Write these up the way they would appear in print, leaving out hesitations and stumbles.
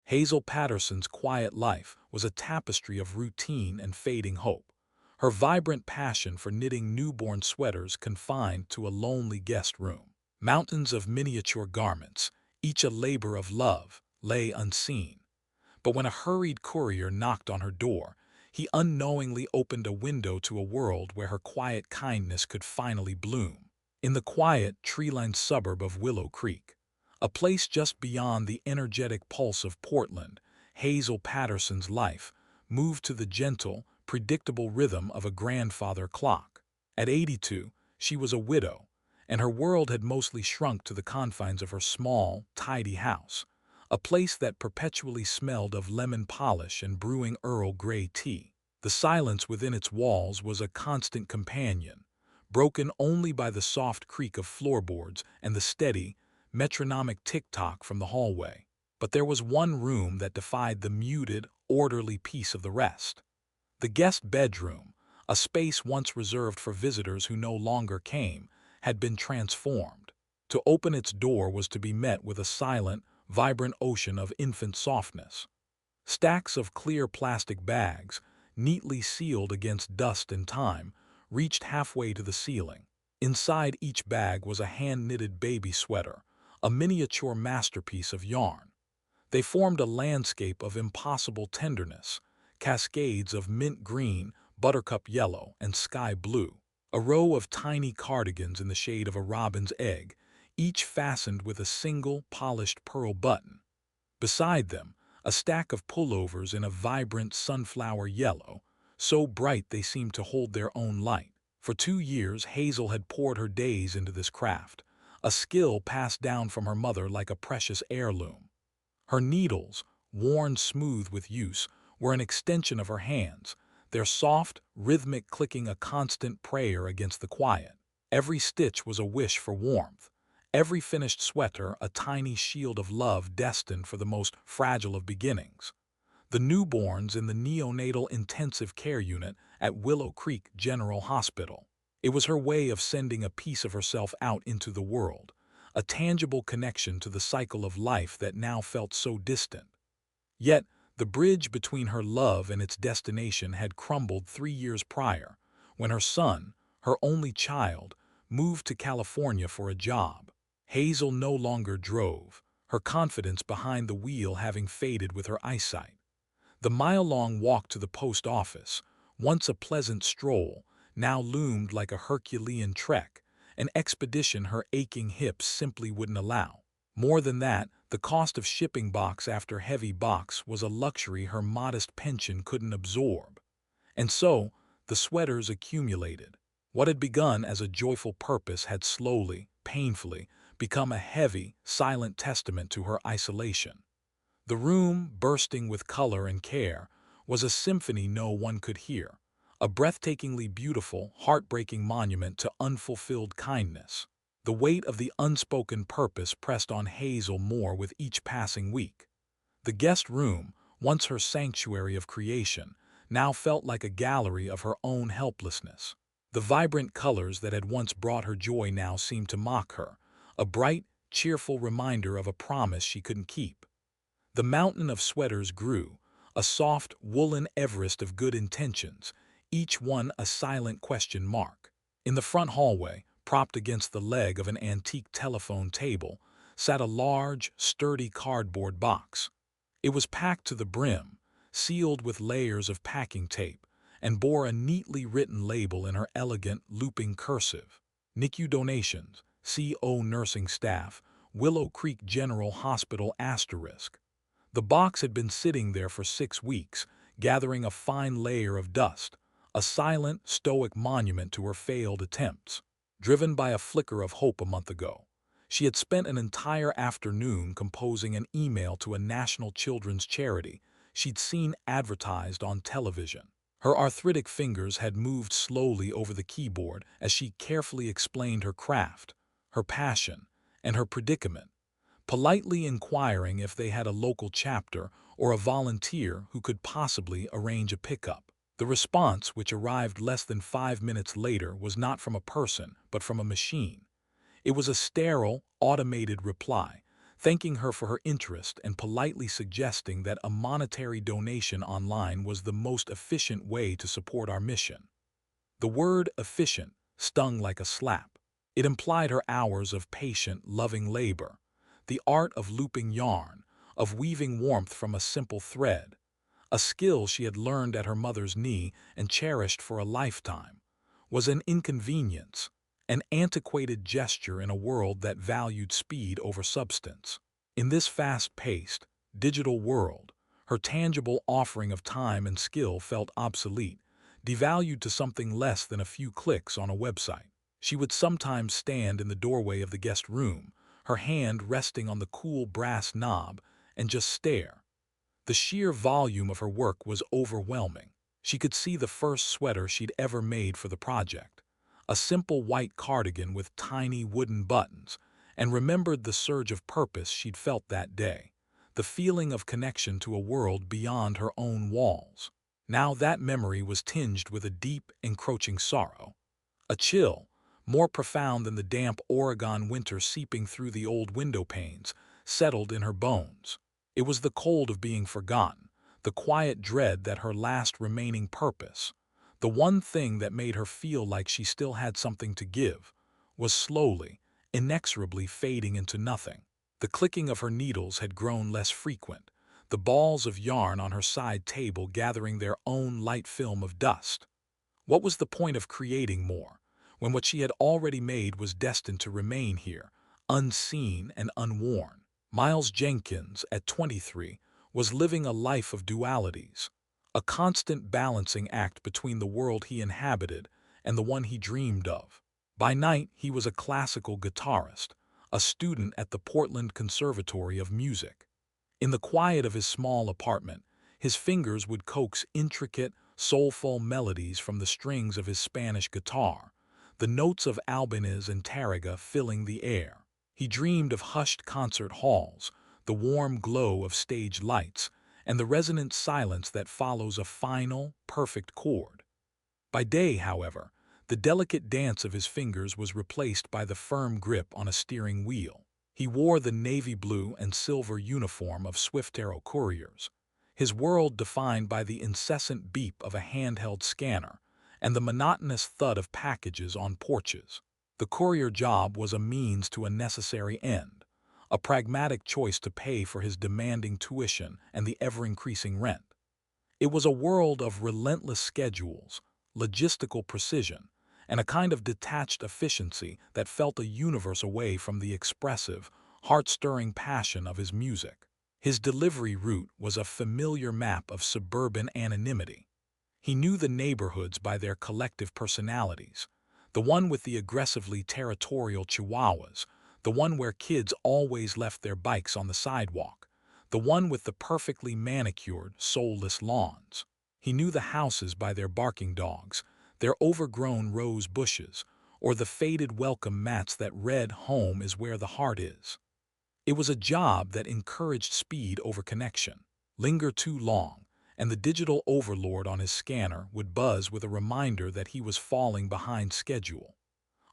Hazel Patterson's quiet life was a tapestry of routine and fading hope. Her vibrant passion for knitting newborn sweaters confined to a lonely guest room. Mountains of miniature garments, each a labor of love, lay unseen. But when a hurried courier knocked on her door, he unknowingly opened a window to a world where her quiet kindness could finally bloom. In the quiet, tree-lined suburb of Willow Creek, a place just beyond the energetic pulse of Portland, Hazel Patterson's life moved to the gentle, predictable rhythm of a grandfather clock. At 82, she was a widow, and her world had mostly shrunk to the confines of her small, tidy house, a place that perpetually smelled of lemon polish and brewing Earl Grey tea. The silence within its walls was a constant companion, broken only by the soft creak of floorboards and the steady, metronomic tick-tock from the hallway. But there was one room that defied the muted, orderly peace of the rest. The guest bedroom, a space once reserved for visitors who no longer came, had been transformed. To open its door was to be met with a silent, vibrant ocean of infant softness. Stacks of clear plastic bags, neatly sealed against dust and time, reached halfway to the ceiling. Inside each bag was a hand-knitted baby sweater, a miniature masterpiece of yarn. They formed a landscape of impossible tenderness, cascades of mint green, buttercup yellow, and sky blue. A row of tiny cardigans in the shade of a robin's egg, each fastened with a single polished pearl button. Beside them, a stack of pullovers in a vibrant sunflower yellow, so bright they seemed to hold their own light. For 2 years, Hazel had poured her days into this craft, a skill passed down from her mother like a precious heirloom. Her needles, worn smooth with use, were an extension of her hands, their soft, rhythmic clicking a constant prayer against the quiet. Every stitch was a wish for warmth, every finished sweater a tiny shield of love destined for the most fragile of beginnings. The newborns in the neonatal intensive care unit at Willow Creek General Hospital. It was her way of sending a piece of herself out into the world, a tangible connection to the cycle of life that now felt so distant. Yet, the bridge between her love and its destination had crumbled 3 years prior, when her son, her only child, moved to California for a job. Hazel no longer drove, her confidence behind the wheel having faded with her eyesight. The mile-long walk to the post office, once a pleasant stroll, now loomed like a Herculean trek, an expedition her aching hips simply wouldn't allow. More than that, the cost of shipping box after heavy box was a luxury her modest pension couldn't absorb. And so, the sweaters accumulated. What had begun as a joyful purpose had slowly, painfully, become a heavy, silent testament to her isolation. The room, bursting with color and care, was a symphony no one could hear, a breathtakingly beautiful, heartbreaking monument to unfulfilled kindness. The weight of the unspoken purpose pressed on Hazel more with each passing week. The guest room, once her sanctuary of creation, now felt like a gallery of her own helplessness. The vibrant colors that had once brought her joy now seemed to mock her, a bright, cheerful reminder of a promise she couldn't keep. The mountain of sweaters grew, a soft, woolen Everest of good intentions, each one a silent question mark. In the front hallway, propped against the leg of an antique telephone table, sat a large, sturdy cardboard box. It was packed to the brim, sealed with layers of packing tape, and bore a neatly written label in her elegant, looping cursive. NICU donations, CO nursing staff, Willow Creek General Hospital **. The box had been sitting there for 6 weeks, gathering a fine layer of dust, a silent, stoic monument to her failed attempts. Driven by a flicker of hope a month ago, she had spent an entire afternoon composing an email to a national children's charity she'd seen advertised on television. Her arthritic fingers had moved slowly over the keyboard as she carefully explained her craft, her passion, and her predicament, politely inquiring if they had a local chapter or a volunteer who could possibly arrange a pickup. The response, which arrived less than 5 minutes later, was not from a person, but from a machine. It was a sterile, automated reply, thanking her for her interest and politely suggesting that a monetary donation online was the most efficient way to support our mission. The word efficient stung like a slap. It implied her hours of patient, loving labor, the art of looping yarn, of weaving warmth from a simple thread, a skill she had learned at her mother's knee and cherished for a lifetime, was an inconvenience, an antiquated gesture in a world that valued speed over substance. In this fast-paced, digital world, her tangible offering of time and skill felt obsolete, devalued to something less than a few clicks on a website. She would sometimes stand in the doorway of the guest room, her hand resting on the cool brass knob, and just stare. The sheer volume of her work was overwhelming. She could see the first sweater she'd ever made for the project, a simple white cardigan with tiny wooden buttons, and remembered the surge of purpose she'd felt that day, the feeling of connection to a world beyond her own walls. Now that memory was tinged with a deep, encroaching sorrow. A chill, more profound than the damp Oregon winter seeping through the old window panes, settled in her bones. It was the cold of being forgotten, the quiet dread that her last remaining purpose, the one thing that made her feel like she still had something to give, was slowly, inexorably fading into nothing. The clicking of her needles had grown less frequent, the balls of yarn on her side table gathering their own light film of dust. What was the point of creating more, when what she had already made was destined to remain here, unseen and unworn? Miles Jenkins, at 23, was living a life of dualities, a constant balancing act between the world he inhabited and the one he dreamed of. By night, he was a classical guitarist, a student at the Portland Conservatory of Music. In the quiet of his small apartment, his fingers would coax intricate, soulful melodies from the strings of his Spanish guitar, the notes of Albéniz and Tárrega filling the air. He dreamed of hushed concert halls, the warm glow of stage lights, and the resonant silence that follows a final, perfect chord. By day, however, the delicate dance of his fingers was replaced by the firm grip on a steering wheel. He wore the navy blue and silver uniform of Swift-Arrow couriers, his world defined by the incessant beep of a handheld scanner and the monotonous thud of packages on porches. The courier job was a means to a necessary end, a pragmatic choice to pay for his demanding tuition and the ever-increasing rent. It was a world of relentless schedules, logistical precision, and a kind of detached efficiency that felt a universe away from the expressive, heart-stirring passion of his music. His delivery route was a familiar map of suburban anonymity. He knew the neighborhoods by their collective personalities, the one with the aggressively territorial chihuahuas, the one where kids always left their bikes on the sidewalk, the one with the perfectly manicured, soulless lawns. He knew the houses by their barking dogs, their overgrown rose bushes, or the faded welcome mats that read "Home is where the heart is." It was a job that encouraged speed over connection. Linger too long, and the digital overlord on his scanner would buzz with a reminder that he was falling behind schedule.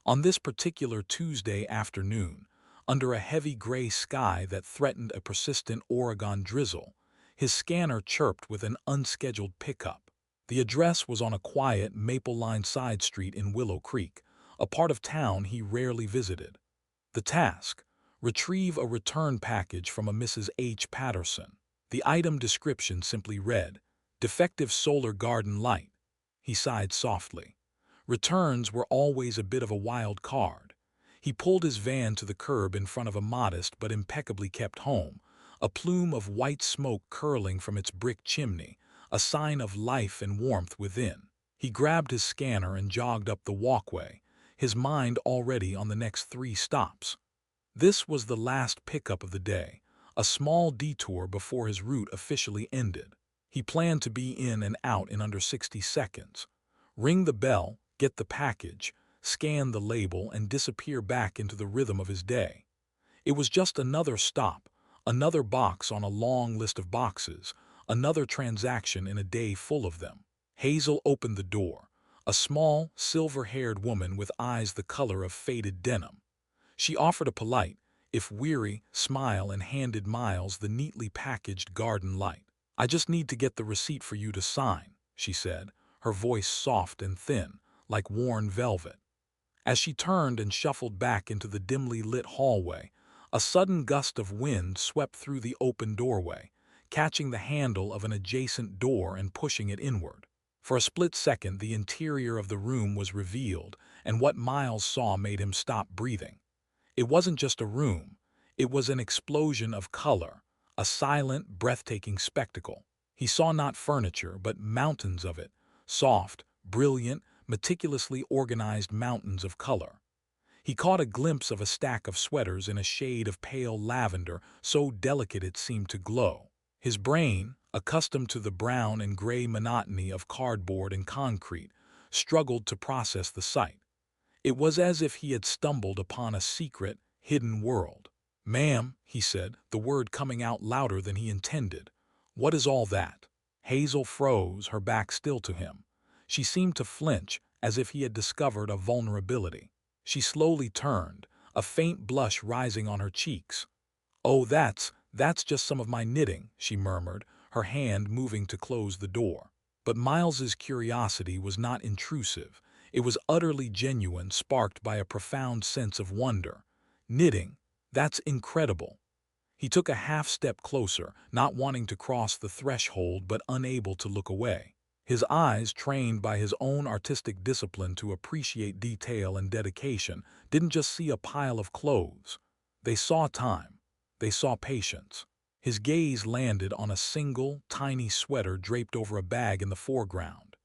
On this particular Tuesday afternoon, under a heavy gray sky that threatened a persistent Oregon drizzle, his scanner chirped with an unscheduled pickup. The address was on a quiet, maple-lined side street in Willow Creek, a part of town he rarely visited. The task: retrieve a return package from a Mrs. H. Patterson. The item description simply read, "Defective solar garden light." He sighed softly. Returns were always a bit of a wild card. He pulled his van to the curb in front of a modest but impeccably kept home, a plume of white smoke curling from its brick chimney, a sign of life and warmth within. He grabbed his scanner and jogged up the walkway, his mind already on the next 3 stops. This was the last pickup of the day, a small detour before his route officially ended. He planned to be in and out in under 60 seconds. Ring the bell, get the package, scan the label, and disappear back into the rhythm of his day. It was just another stop, another box on a long list of boxes, another transaction in a day full of them. Hazel opened the door, a small, silver-haired woman with eyes the color of faded denim. She offered a polite, if weary, smile and handed Miles the neatly packaged garden light. "I just need to get the receipt for you to sign," she said, her voice soft and thin, like worn velvet. As she turned and shuffled back into the dimly lit hallway, a sudden gust of wind swept through the open doorway, catching the handle of an adjacent door and pushing it inward. For a split second, the interior of the room was revealed, and what Miles saw made him stop breathing. It wasn't just a room, it was an explosion of color, a silent, breathtaking spectacle. He saw not furniture, but mountains of it, soft, brilliant, meticulously organized mountains of color. He caught a glimpse of a stack of sweaters in a shade of pale lavender, so delicate it seemed to glow. His brain, accustomed to the brown and gray monotony of cardboard and concrete, struggled to process the sight. It was as if he had stumbled upon a secret, hidden world. "Ma'am," he said, the word coming out louder than he intended. "What is all that?" Hazel froze, her back still to him. She seemed to flinch, as if he had discovered a vulnerability. She slowly turned, a faint blush rising on her cheeks. "Oh, that's just some of my knitting," she murmured, her hand moving to close the door. But Miles's curiosity was not intrusive. It was utterly genuine, sparked by a profound sense of wonder. "Knitting? That's incredible." He took a half-step closer, not wanting to cross the threshold but unable to look away. His eyes, trained by his own artistic discipline to appreciate detail and dedication, didn't just see a pile of clothes. They saw time. They saw patience. His gaze landed on a single, tiny sweater draped over a bag in the foreground.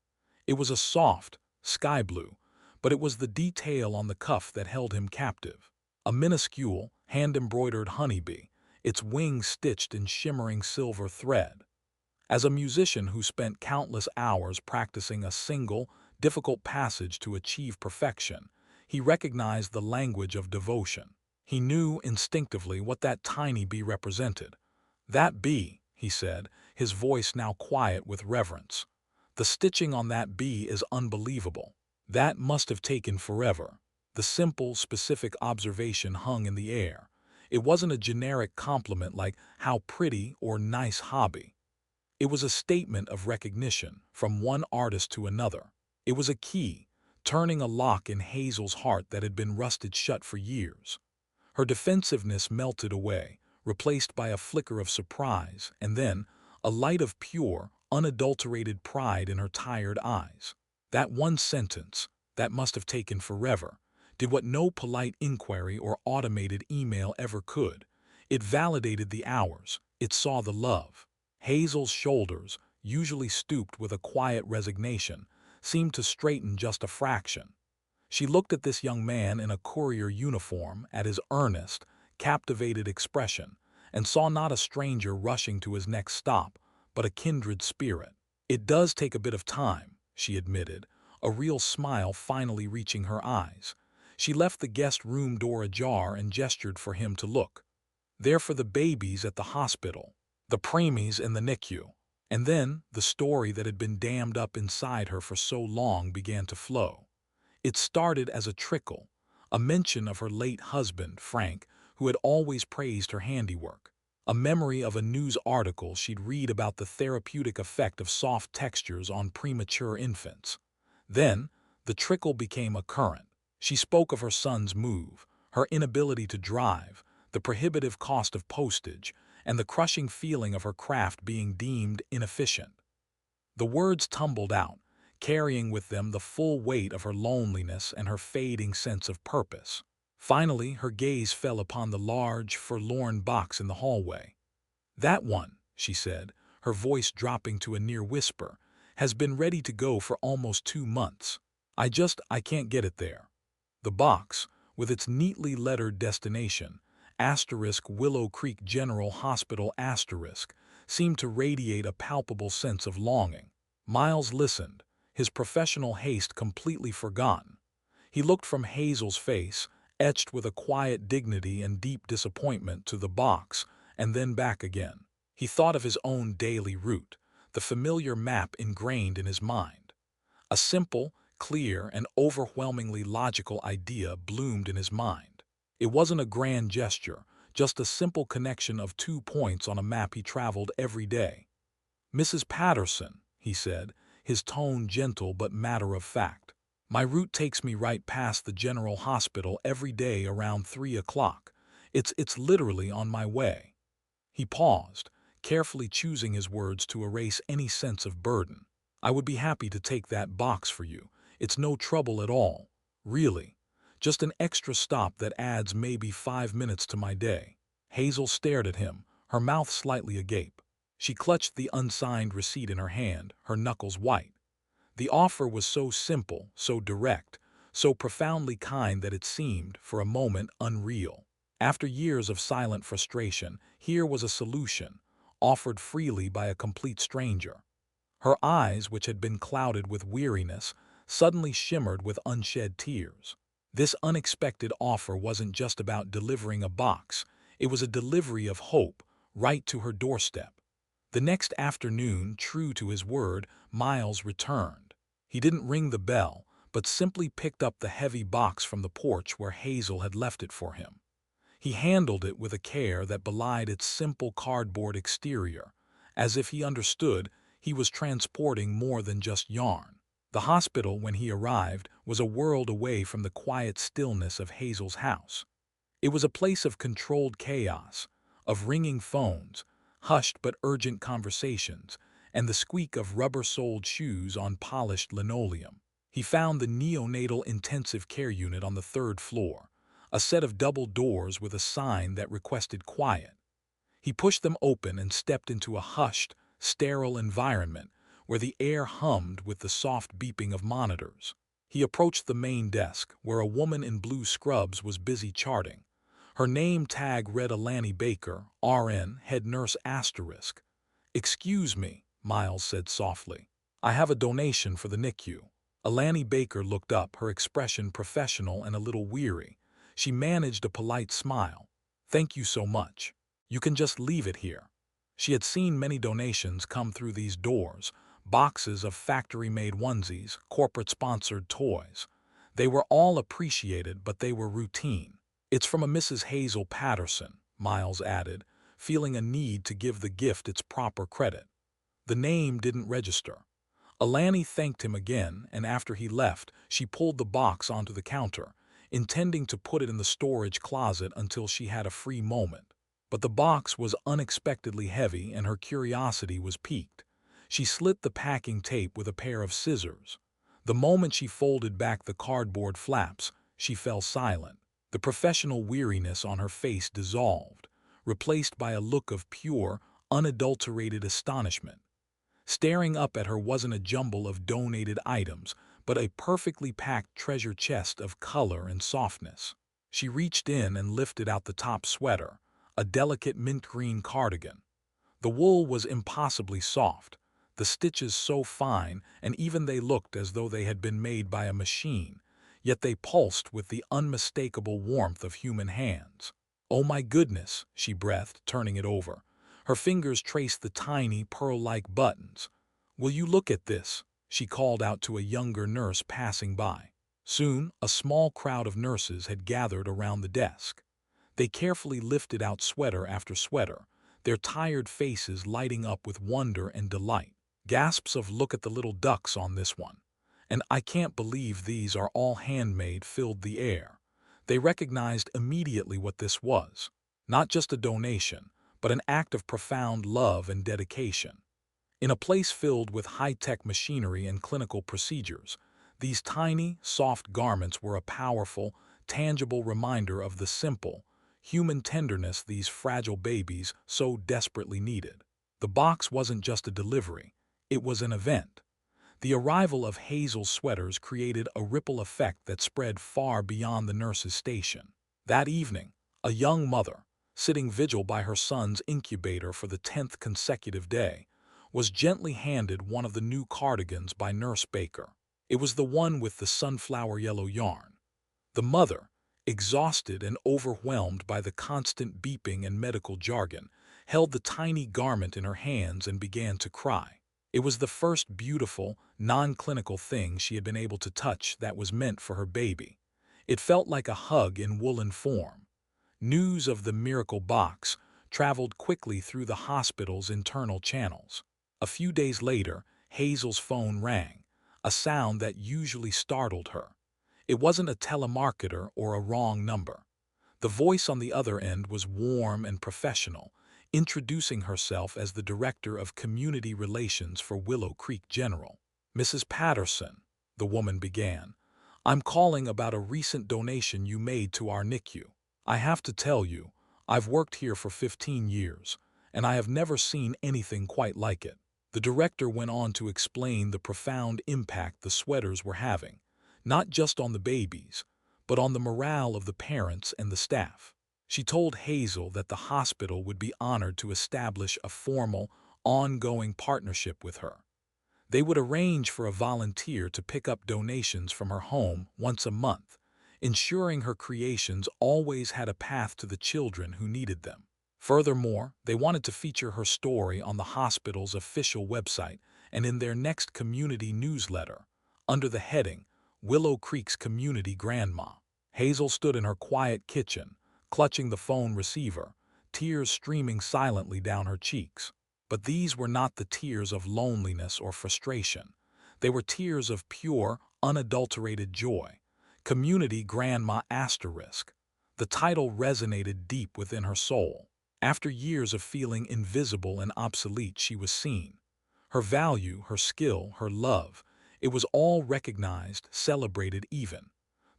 It was a soft, sky blue, but it was the detail on the cuff that held him captive. A minuscule, hand-embroidered honeybee, its wings stitched in shimmering silver thread. As a musician who spent countless hours practicing a single, difficult passage to achieve perfection, he recognized the language of devotion. He knew instinctively what that tiny bee represented. "That bee," he said, his voice now quiet with reverence. "The stitching on that bee is unbelievable. That must have taken forever." The simple, specific observation hung in the air. It wasn't a generic compliment like "how pretty" or "nice hobby." It was a statement of recognition from one artist to another. It was a key, turning a lock in Hazel's heart that had been rusted shut for years. Her defensiveness melted away, replaced by a flicker of surprise, and then a light of pure, unadulterated pride in her tired eyes. That one sentence, "that must have taken forever," did what no polite inquiry or automated email ever could. It validated the hours. It saw the love. Hazel's shoulders, usually stooped with a quiet resignation, seemed to straighten just a fraction. She looked at this young man in a courier uniform, at his earnest, captivated expression, and saw not a stranger rushing to his next stop, but a kindred spirit. "It does take a bit of time," she admitted, a real smile finally reaching her eyes. She left the guest room door ajar and gestured for him to look. "They're for the babies at the hospital, the preemies in the NICU." And then the story that had been dammed up inside her for so long began to flow. It started as a trickle, a mention of her late husband, Frank, who had always praised her handiwork, a memory of a news article she'd read about the therapeutic effect of soft textures on premature infants. Then, the trickle became a current. She spoke of her son's move, her inability to drive, the prohibitive cost of postage, and the crushing feeling of her craft being deemed inefficient. The words tumbled out, carrying with them the full weight of her loneliness and her fading sense of purpose. Finally, her gaze fell upon the large, forlorn box in the hallway. "That one," she said, her voice dropping to a near whisper, "has been ready to go for almost 2 months. I can't get it there." The box, with its neatly lettered destination, Willow Creek General Hospital, seemed to radiate a palpable sense of longing. Miles listened, his professional haste completely forgotten. He looked from Hazel's face, etched with a quiet dignity and deep disappointment, to the box, and then back again. He thought of his own daily route, the familiar map ingrained in his mind. A simple, clear, and overwhelmingly logical idea bloomed in his mind. It wasn't a grand gesture, just a simple connection of 2 points on a map he traveled every day. "Mrs. Patterson," he said, his tone gentle but matter-of-fact. "My route takes me right past the General Hospital every day around 3 o'clock. It's literally on my way." He paused, carefully choosing his words to erase any sense of burden. "I would be happy to take that box for you. It's no trouble at all. Really. Just an extra stop that adds maybe 5 minutes to my day." Hazel stared at him, her mouth slightly agape. She clutched the unsigned receipt in her hand, her knuckles white. The offer was so simple, so direct, so profoundly kind that it seemed, for a moment, unreal. After years of silent frustration, here was a solution, offered freely by a complete stranger. Her eyes, which had been clouded with weariness, suddenly shimmered with unshed tears. This unexpected offer wasn't just about delivering a box, it was a delivery of hope, right to her doorstep. The next afternoon, true to his word, Miles returned. He didn't ring the bell, but simply picked up the heavy box from the porch where Hazel had left it for him. He handled it with a care that belied its simple cardboard exterior, as if he understood he was transporting more than just yarn. The hospital, when he arrived, was a world away from the quiet stillness of Hazel's house. It was a place of controlled chaos, of ringing phones, hushed but urgent conversations, and the squeak of rubber-soled shoes on polished linoleum. He found the neonatal intensive care unit on the 3rd floor, a set of double doors with a sign that requested quiet. He pushed them open and stepped into a hushed, sterile environment where the air hummed with the soft beeping of monitors. He approached the main desk, where a woman in blue scrubs was busy charting. Her name tag read Alani Baker, RN, head nurse *. "Excuse me," Miles said softly. "I have a donation for the NICU." Alani Baker looked up, her expression professional and a little weary. She managed a polite smile. "Thank you so much. You can just leave it here." She had seen many donations come through these doors, boxes of factory-made onesies, corporate-sponsored toys. They were all appreciated, but they were routine. "It's from a Mrs. Hazel Patterson," Miles added, feeling a need to give the gift its proper credit. The name didn't register. Alani thanked him again, and after he left, she pulled the box onto the counter, intending to put it in the storage closet until she had a free moment. But the box was unexpectedly heavy and her curiosity was piqued. She slit the packing tape with a pair of scissors. The moment she folded back the cardboard flaps, she fell silent. The professional weariness on her face dissolved, replaced by a look of pure, unadulterated astonishment. Staring up at her wasn't a jumble of donated items, but a perfectly packed treasure chest of color and softness. She reached in and lifted out the top sweater, a delicate mint green cardigan. The wool was impossibly soft, the stitches so fine, and even they looked as though they had been made by a machine, yet they pulsed with the unmistakable warmth of human hands. "Oh my goodness," she breathed, turning it over. Her fingers traced the tiny, pearl-like buttons. "Will you look at this?" she called out to a younger nurse passing by. Soon, a small crowd of nurses had gathered around the desk. They carefully lifted out sweater after sweater, their tired faces lighting up with wonder and delight. Gasps of "Look at the little ducks on this one," and "I can't believe these are all handmade" filled the air. They recognized immediately what this was. Not just a donation, but an act of profound love and dedication. In a place filled with high-tech machinery and clinical procedures, these tiny, soft garments were a powerful, tangible reminder of the simple, human tenderness these fragile babies so desperately needed. The box wasn't just a delivery, it was an event. The arrival of Hazel's sweaters created a ripple effect that spread far beyond the nurse's station. That evening, a young mother, sitting vigil by her son's incubator for the 10th consecutive day, was gently handed one of the new cardigans by Nurse Baker. It was the one with the sunflower yellow yarn. The mother, exhausted and overwhelmed by the constant beeping and medical jargon, held the tiny garment in her hands and began to cry. It was the first beautiful, non-clinical thing she had been able to touch that was meant for her baby. It felt like a hug in woolen form. News of the miracle box traveled quickly through the hospital's internal channels. A few days later, Hazel's phone rang, a sound that usually startled her. It wasn't a telemarketer or a wrong number. The voice on the other end was warm and professional, introducing herself as the Director of Community Relations for Willow Creek General. "Mrs. Patterson," the woman began, "I'm calling about a recent donation you made to our NICU. I have to tell you, I've worked here for 15 years, and I have never seen anything quite like it." The director went on to explain the profound impact the sweaters were having, not just on the babies, but on the morale of the parents and the staff. She told Hazel that the hospital would be honored to establish a formal, ongoing partnership with her. They would arrange for a volunteer to pick up donations from her home once a month, ensuring her creations always had a path to the children who needed them. Furthermore, they wanted to feature her story on the hospital's official website and in their next community newsletter, under the heading, "Willow Creek's Community Grandma." Hazel stood in her quiet kitchen, clutching the phone receiver, tears streaming silently down her cheeks. But these were not the tears of loneliness or frustration. They were tears of pure, unadulterated joy. Community Grandma Asterisk. The title resonated deep within her soul. After years of feeling invisible and obsolete, she was seen. Her value, her skill, her love, it was all recognized, celebrated even.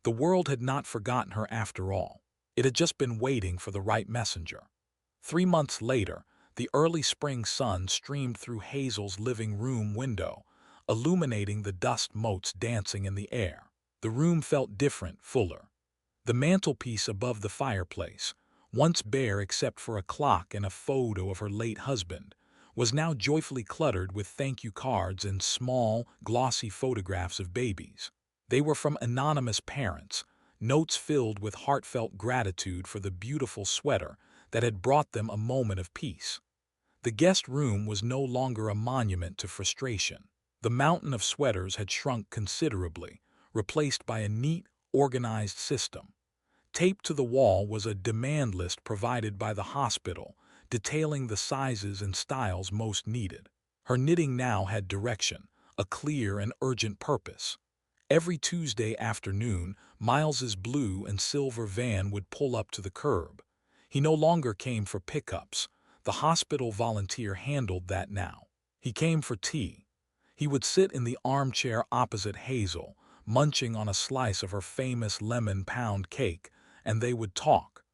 The world had not forgotten her after all. It had just been waiting for the right messenger. 3 months later, the early spring sun streamed through Hazel's living room window, illuminating the dust motes dancing in the air. The room felt different, fuller. The mantelpiece above the fireplace, once bare except for a clock and a photo of her late husband, was now joyfully cluttered with thank you cards and small, glossy photographs of babies. They were from anonymous parents, notes filled with heartfelt gratitude for the beautiful sweater that had brought them a moment of peace. The guest room was no longer a monument to frustration. The mountain of sweaters had shrunk considerably, replaced by a neat, organized system. Taped to the wall was a demand list provided by the hospital, detailing the sizes and styles most needed. Her knitting now had direction, a clear and urgent purpose. Every Tuesday afternoon, Miles's blue and silver van would pull up to the curb. He no longer came for pickups. The hospital volunteer handled that now. He came for tea. He would sit in the armchair opposite Hazel, munching on a slice of her famous lemon pound cake, and they would talk.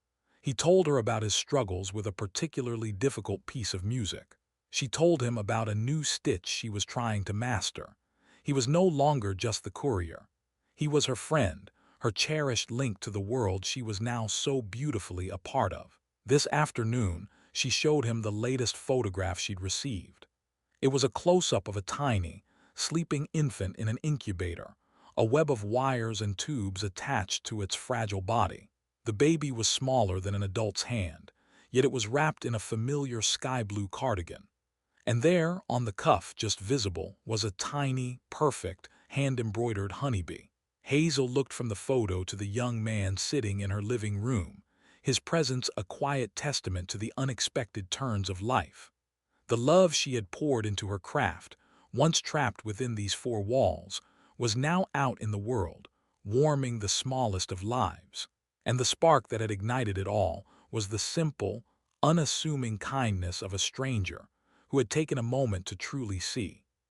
He told her about his struggles with a particularly difficult piece of music. She told him about a new stitch she was trying to master. He was no longer just the courier. He was her friend, her cherished link to the world she was now so beautifully a part of. This afternoon, she showed him the latest photograph she'd received. It was a close-up of a tiny, sleeping infant in an incubator, a web of wires and tubes attached to its fragile body. The baby was smaller than an adult's hand, yet it was wrapped in a familiar sky-blue cardigan. And there, on the cuff, just visible, was a tiny, perfect, hand-embroidered honeybee. Hazel looked from the photo to the young man sitting in her living room, his presence a quiet testament to the unexpected turns of life. The love she had poured into her craft, once trapped within these four walls, was now out in the world, warming the smallest of lives. And the spark that had ignited it all was the simple, unassuming kindness of a stranger who had taken a moment to truly see.